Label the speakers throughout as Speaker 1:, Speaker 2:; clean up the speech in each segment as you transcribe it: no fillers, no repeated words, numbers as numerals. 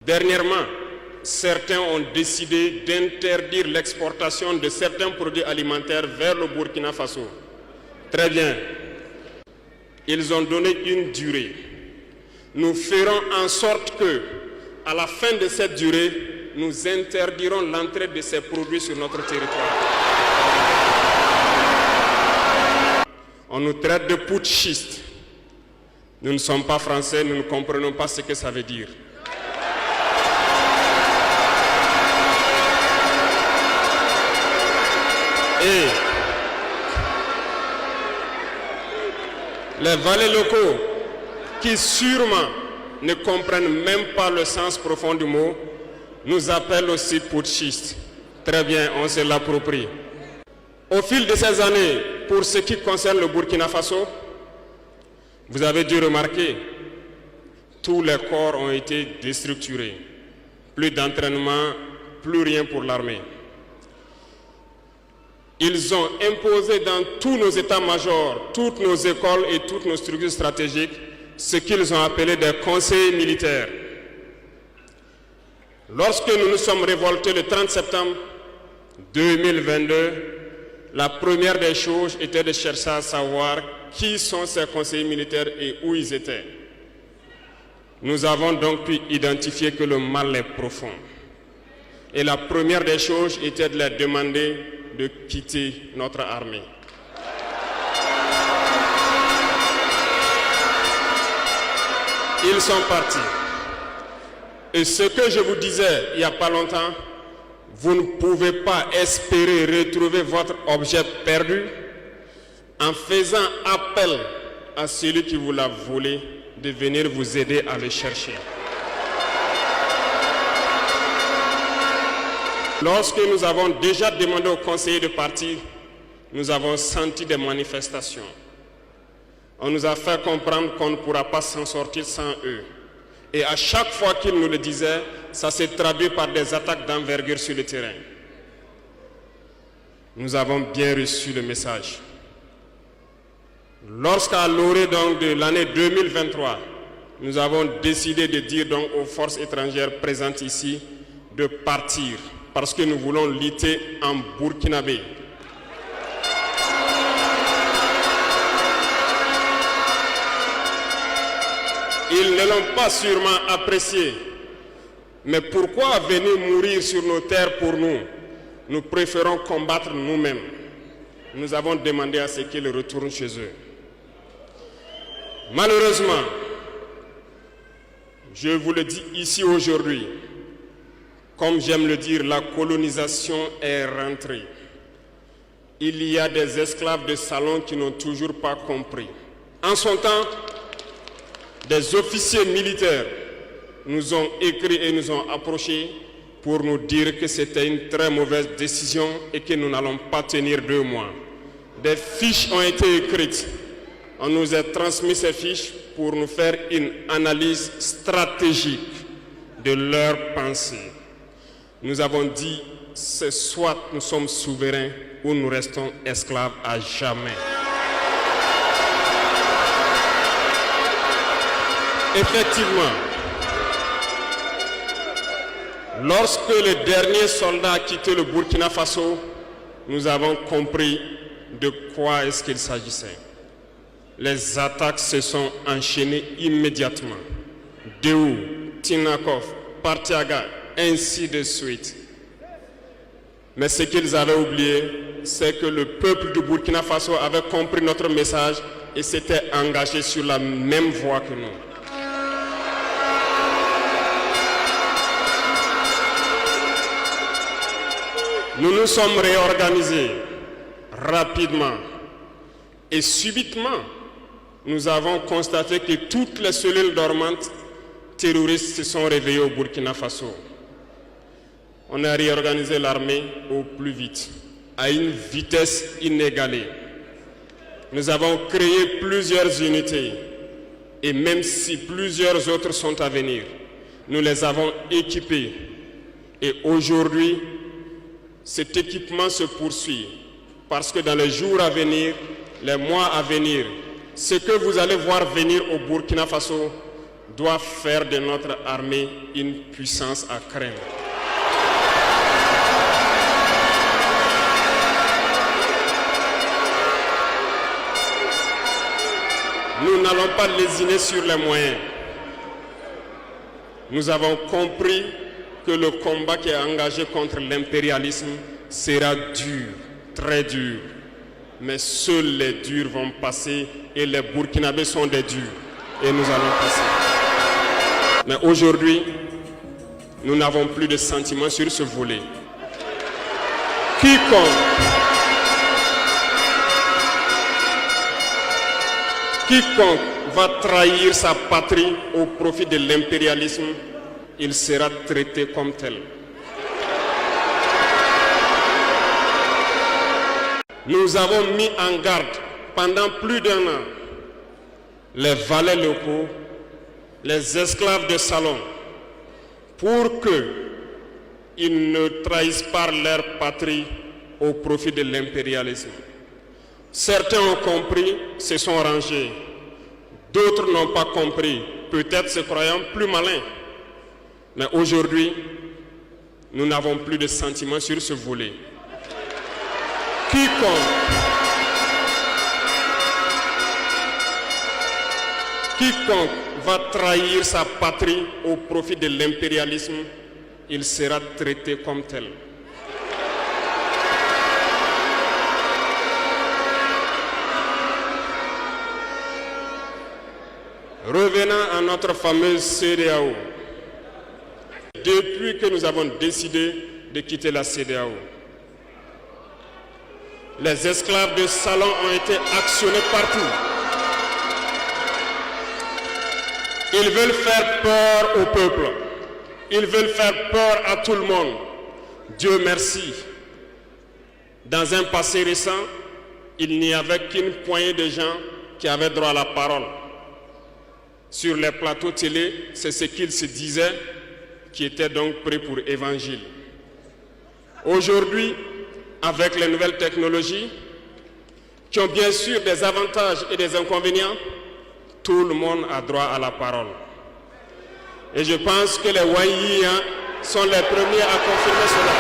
Speaker 1: Dernièrement, certains ont décidé d'interdire l'exportation de certains produits alimentaires vers le Burkina Faso. Très bien. Ils ont donné une durée. Nous ferons en sorte que, à la fin de cette durée, nous interdirons l'entrée de ces produits sur notre territoire. On nous traite de putschistes. Nous ne sommes pas français, nous ne comprenons pas ce que ça veut dire. Et les valets locaux, qui sûrement ne comprennent même pas le sens profond du mot, nous appellent aussi putschistes. Très bien, on se l'approprie. Au fil de ces années, pour ce qui concerne le Burkina Faso, vous avez dû remarquer, tous les corps ont été déstructurés. Plus d'entraînement, plus rien pour l'armée. Ils ont imposé dans tous nos états-majors, toutes nos écoles et toutes nos structures stratégiques ce qu'ils ont appelé des conseillers militaires. Lorsque nous nous sommes révoltés le 30 septembre 2022, la première des choses était de chercher à savoir qui sont ces conseillers militaires et où ils étaient. Nous avons donc pu identifier que le mal est profond. Et la première des choses était de leur demander de quitter notre armée. Ils sont partis. Et ce que je vous disais il n'y a pas longtemps, vous ne pouvez pas espérer retrouver votre objet perdu en faisant appel à celui qui vous l'a volé de venir vous aider à le chercher. Lorsque nous avons déjà demandé aux conseillers de partir, nous avons senti des manifestations. On nous a fait comprendre qu'on ne pourra pas s'en sortir sans eux. Et à chaque fois qu'ils nous le disaient, ça s'est traduit par des attaques d'envergure sur le terrain. Nous avons bien reçu le message. Lorsqu'à l'orée de l'année 2023, nous avons décidé de dire donc aux forces étrangères présentes ici de partir parce que nous voulons lutter en burkinabé. Ils ne l'ont pas sûrement apprécié. Mais pourquoi venir mourir sur nos terres pour nous? Nous préférons combattre nous-mêmes. Nous avons demandé à ce qu'ils retournent chez eux. Malheureusement, je vous le dis ici aujourd'hui, comme j'aime le dire, la colonisation est rentrée. Il y a des esclaves de salon qui n'ont toujours pas compris. En son temps, des officiers militaires nous ont écrit et nous ont approchés pour nous dire que c'était une très mauvaise décision et que nous n'allons pas tenir 2 mois. Des fiches ont été écrites. On nous a transmis ces fiches pour nous faire une analyse stratégique de leurs pensées. Nous avons dit, c'est soit nous sommes souverains ou nous restons esclaves à jamais. Effectivement, lorsque le dernier soldat a quitté le Burkina Faso, nous avons compris de quoi est-ce qu'il s'agissait. Les attaques se sont enchaînées immédiatement. Déou, Tinakov, Partiaga, ainsi de suite. Mais ce qu'ils avaient oublié, c'est que le peuple du Burkina Faso avait compris notre message et s'était engagé sur la même voie que nous. Nous nous sommes réorganisés rapidement et subitement, nous avons constaté que toutes les cellules dormantes terroristes se sont réveillées au Burkina Faso. On a réorganisé l'armée au plus vite, à une vitesse inégalée. Nous avons créé plusieurs unités et même si plusieurs autres sont à venir, nous les avons équipées. Et aujourd'hui, cet équipement se poursuit parce que dans les jours à venir, les mois à venir, ce que vous allez voir venir au Burkina Faso doit faire de notre armée une puissance à craindre. Nous n'allons pas lésiner sur les moyens. Nous avons compris que le combat qui est engagé contre l'impérialisme sera dur, très dur. Mais seuls les durs vont passer et les Burkinabés sont des durs. Et nous allons passer. Mais aujourd'hui, nous n'avons plus de sentiments sur ce volet. Quiconque va trahir sa patrie au profit de l'impérialisme, il sera traité comme tel. Nous avons mis en garde pendant plus d'1 an les valets locaux, les esclaves de salon, pour qu'ils ne trahissent pas leur patrie au profit de l'impérialisme. Certains ont compris, se sont rangés. D'autres n'ont pas compris, peut-être se croyant plus malins. Mais aujourd'hui, nous n'avons plus de sentiments sur ce volet. Quiconque va trahir sa patrie au profit de l'impérialisme, il sera traité comme tel. Revenant à notre fameuse CEDEAO. Depuis que nous avons décidé de quitter la CEDEAO, les esclaves de salon ont été actionnés partout. Ils veulent faire peur au peuple. Ils veulent faire peur à tout le monde. Dieu merci. Dans un passé récent, il n'y avait qu'une poignée de gens qui avaient droit à la parole. Sur les plateaux télé, c'est ce qu'ils se disaient, qui étaient donc prêts pour l'évangile. Aujourd'hui, avec les nouvelles technologies, qui ont bien sûr des avantages et des inconvénients, tout le monde a droit à la parole. Et je pense que les Wanyis sont les premiers à confirmer cela.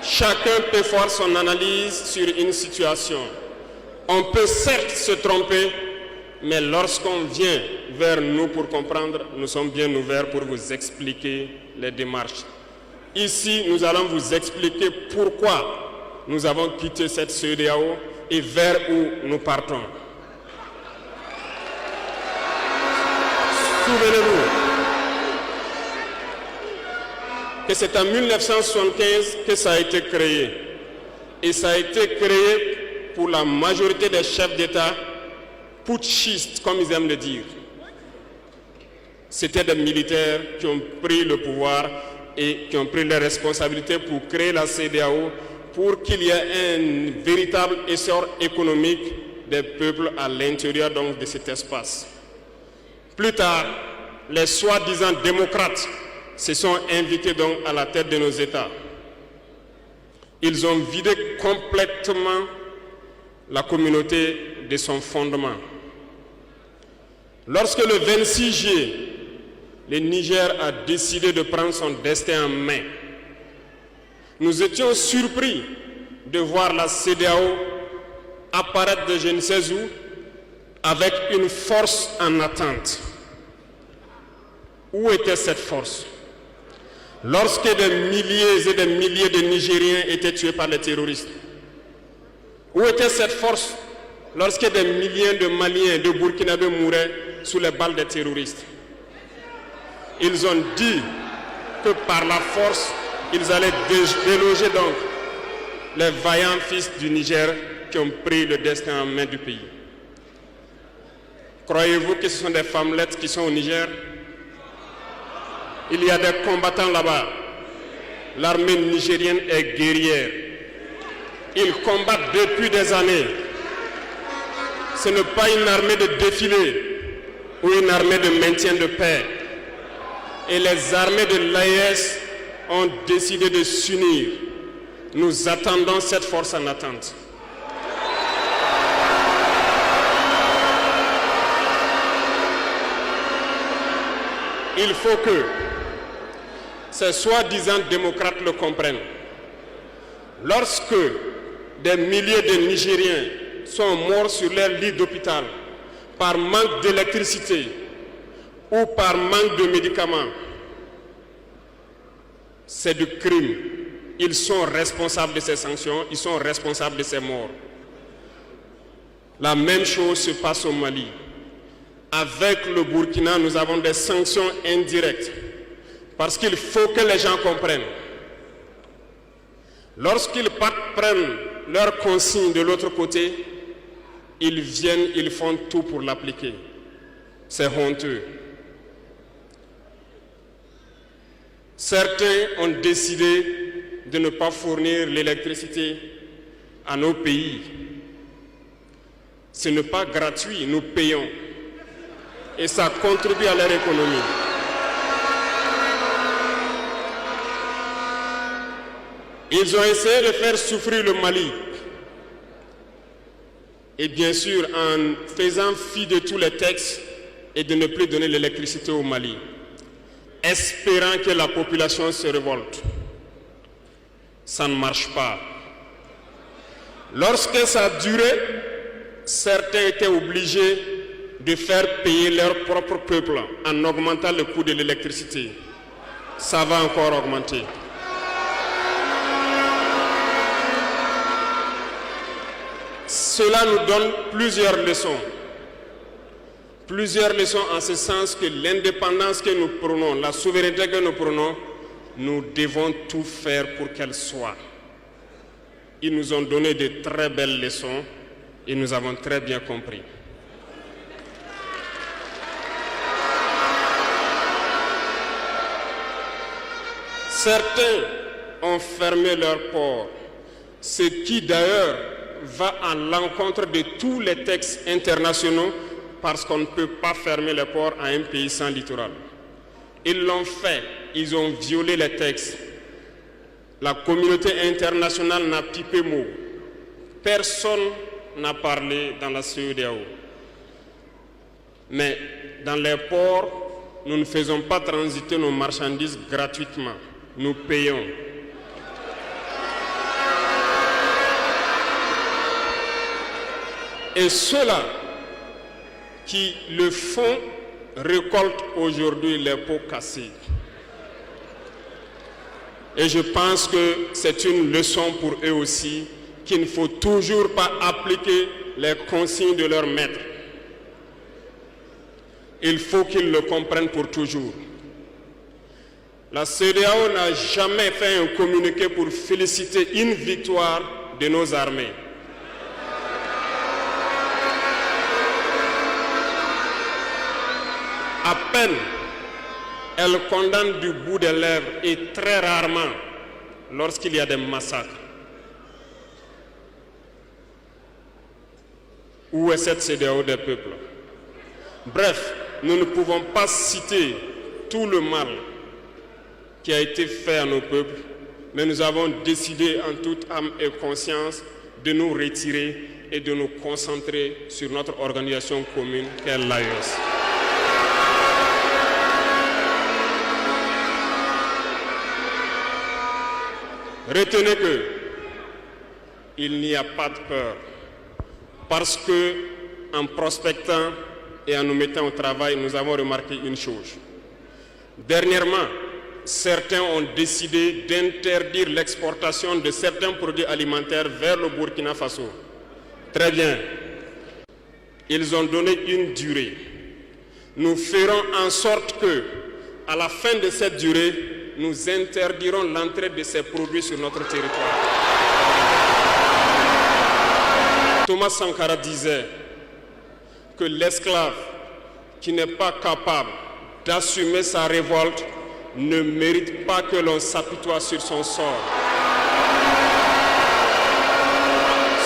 Speaker 1: Chacun peut faire son analyse sur une situation. On peut certes se tromper, mais lorsqu'on vient vers nous pour comprendre, nous sommes bien ouverts pour vous expliquer les démarches. Ici, nous allons vous expliquer pourquoi nous avons quitté cette CEDEAO et vers où nous partons. Souvenez-vous que c'est en 1975 que ça a été créé. Et ça a été créé pour la majorité des chefs d'État putschistes, comme ils aiment le dire. C'était des militaires qui ont pris le pouvoir et qui ont pris les responsabilités pour créer la CEDEAO, pour qu'il y ait un véritable essor économique des peuples à l'intérieur donc de cet espace. Plus tard, les soi-disant démocrates se sont invités donc à la tête de nos États. Ils ont vidé complètement la communauté de son fondement. Lorsque le 26 juillet, le Niger a décidé de prendre son destin en main, nous étions surpris de voir la CEDEAO apparaître de je ne sais où avec une force en attente. Où était cette force? Lorsque des milliers et des milliers de Nigériens étaient tués par les terroristes, où était cette force lorsque des milliers de Maliens, de Burkinabés mouraient sous les balles des terroristes? Ils ont dit que par la force, ils allaient déloger donc les vaillants fils du Niger qui ont pris le destin en main du pays. Croyez-vous que ce sont des femmelettes qui sont au Niger? Il y a des combattants là-bas. L'armée nigérienne est guerrière. Ils combattent depuis des années. Ce n'est pas une armée de défilé ou une armée de maintien de paix. Et les armées de l'AES ont décidé de s'unir Nous attendons cette force en attente. Il faut que ces soi-disant démocrates le comprennent. Lorsque des milliers de Nigériens sont morts sur leur lit d'hôpital par manque d'électricité ou par manque de médicaments, c'est du crime. Ils sont responsables de ces sanctions, ils sont responsables de ces morts. La même chose se passe au Mali. Avec le Burkina, nous avons des sanctions indirectes. Parce qu'il faut que les gens comprennent. Lorsqu'ils prennent leurs consignes de l'autre côté, ils viennent, ils font tout pour l'appliquer. C'est honteux. Certains ont décidé de ne pas fournir l'électricité à nos pays. Ce n'est pas gratuit, nous payons. Et ça contribue à leur économie. Ils ont essayé de faire souffrir le Mali. Et bien sûr, en faisant fi de tous les textes et de ne plus donner l'électricité au Mali, espérant que la population se révolte. Ça ne marche pas. Lorsque ça a duré, certains étaient obligés de faire payer leur propre peuple en augmentant le coût de l'électricité. Ça va encore augmenter. Cela nous donne plusieurs leçons. Plusieurs leçons en ce sens que l'indépendance que nous prenons, la souveraineté que nous prenons, nous devons tout faire pour qu'elle soit. Ils nous ont donné de très belles leçons et nous avons très bien compris. Certains ont fermé leurs ports, ce qui d'ailleurs va à l'encontre de tous les textes internationaux parce qu'on ne peut pas fermer les ports à un pays sans littoral. Ils l'ont fait, ils ont violé les textes. La communauté internationale n'a pipé mot. Personne n'a parlé dans la CEDEAO. Mais dans les ports, nous ne faisons pas transiter nos marchandises gratuitement. Nous payons. Et ceux-là qui le font récoltent aujourd'hui les pots cassés. Et je pense que c'est une leçon pour eux aussi qu'il ne faut toujours pas appliquer les consignes de leur maître. Il faut qu'ils le comprennent pour toujours. La CEDEAO n'a jamais fait un communiqué pour féliciter une victoire de nos armées. À peine, elle condamne du bout des lèvres et très rarement lorsqu'il y a des massacres. Où est cette CEDEAO des peuples? Bref, nous ne pouvons pas citer tout le mal qui a été fait à nos peuples, mais nous avons décidé en toute âme et conscience de nous retirer et de nous concentrer sur notre organisation commune qu'est l'AES. Retenez que il n'y a pas de peur, parce que en prospectant et en nous mettant au travail, nous avons remarqué une chose. Dernièrement, certains ont décidé d'interdire l'exportation de certains produits alimentaires vers le Burkina Faso. Très bien. Ils ont donné une durée. Nous ferons en sorte que, à la fin de cette durée, nous interdirons l'entrée de ces produits sur notre territoire. Thomas Sankara disait que l'esclave qui n'est pas capable d'assumer sa révolte ne mérite pas que l'on s'apitoie sur son sort.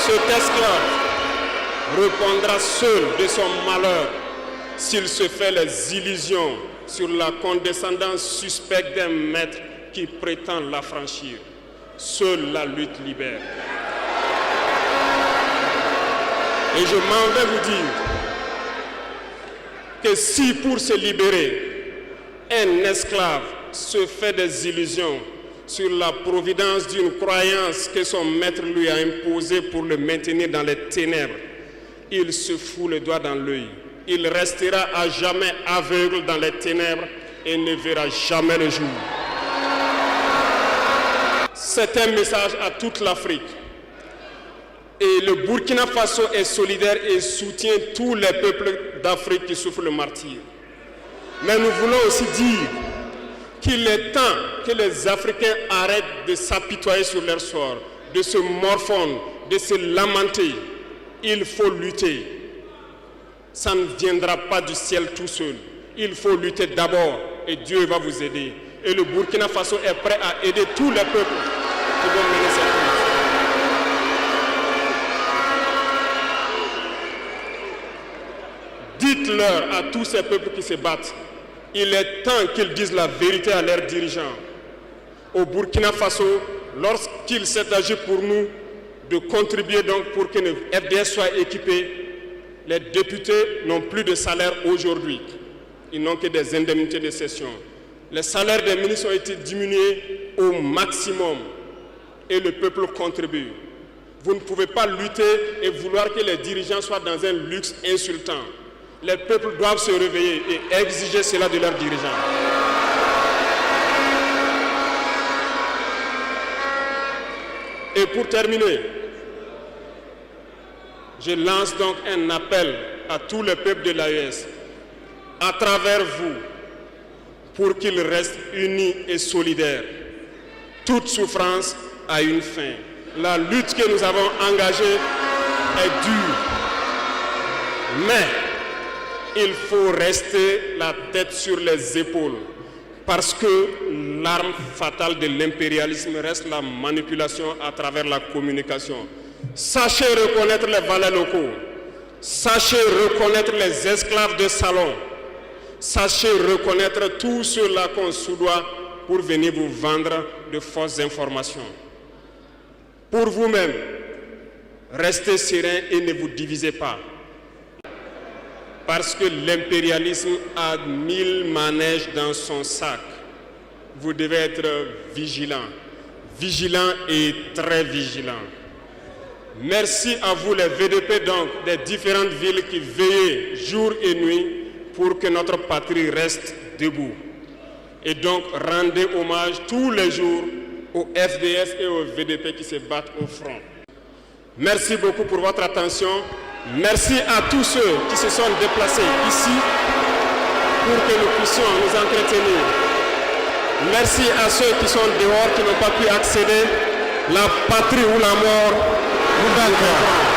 Speaker 1: Cet esclave répondra seul de son malheur s'il se fait les illusions sur la condescendance suspecte d'un maître qui prétend l'affranchir. Seule la lutte libère. Et je m'en vais vous dire que si pour se libérer, un esclave se fait des illusions sur la providence d'une croyance que son maître lui a imposée pour le maintenir dans les ténèbres, il se fout le doigt dans l'œil. Il restera à jamais aveugle dans les ténèbres et ne verra jamais le jour. C'est un message à toute l'Afrique. Et le Burkina Faso est solidaire et soutient tous les peuples d'Afrique qui souffrent le martyre. Mais nous voulons aussi dire qu'il est temps que les Africains arrêtent de s'apitoyer sur leur sort, de se morfondre, de se lamenter. Il faut lutter. Ça ne viendra pas du ciel tout seul. Il faut lutter d'abord et Dieu va vous aider. Et le Burkina Faso est prêt à aider tous les peuples qui vont mener cette lutte. Dites-leur à tous ces peuples qui se battent, il est temps qu'ils disent la vérité à leurs dirigeants. Au Burkina Faso, lorsqu'il s'est agi pour nous de contribuer donc pour que le FDS soit équipé, les députés n'ont plus de salaire aujourd'hui. Ils n'ont que des indemnités de session. Les salaires des ministres ont été diminués au maximum et le peuple contribue. Vous ne pouvez pas lutter et vouloir que les dirigeants soient dans un luxe insultant. Les peuples doivent se réveiller et exiger cela de leurs dirigeants. Et pour terminer, je lance donc un appel à tous les peuples de l'AES, à travers vous, pour qu'ils restent unis et solidaires. Toute souffrance a une fin. La lutte que nous avons engagée est dure, mais il faut rester la tête sur les épaules, parce que l'arme fatale de l'impérialisme reste la manipulation à travers la communication. Sachez reconnaître les valets locaux, sachez reconnaître les esclaves de salon, sachez reconnaître tous ceux-là qu'on soudoie pour venir vous vendre de fausses informations. Pour vous-même, restez serein et ne vous divisez pas. Parce que l'impérialisme a 1000 manèges dans son sac. Vous devez être vigilant, vigilant et très vigilant. Merci à vous les VDP donc des différentes villes qui veillent jour et nuit pour que notre patrie reste debout. Et donc rendez hommage tous les jours aux FDS et aux VDP qui se battent au front. Merci beaucoup pour votre attention. Merci à tous ceux qui se sont déplacés ici pour que nous puissions nous entretenir. Merci à ceux qui sont dehors, qui n'ont pas pu accéder. La patrie ou la mort, nous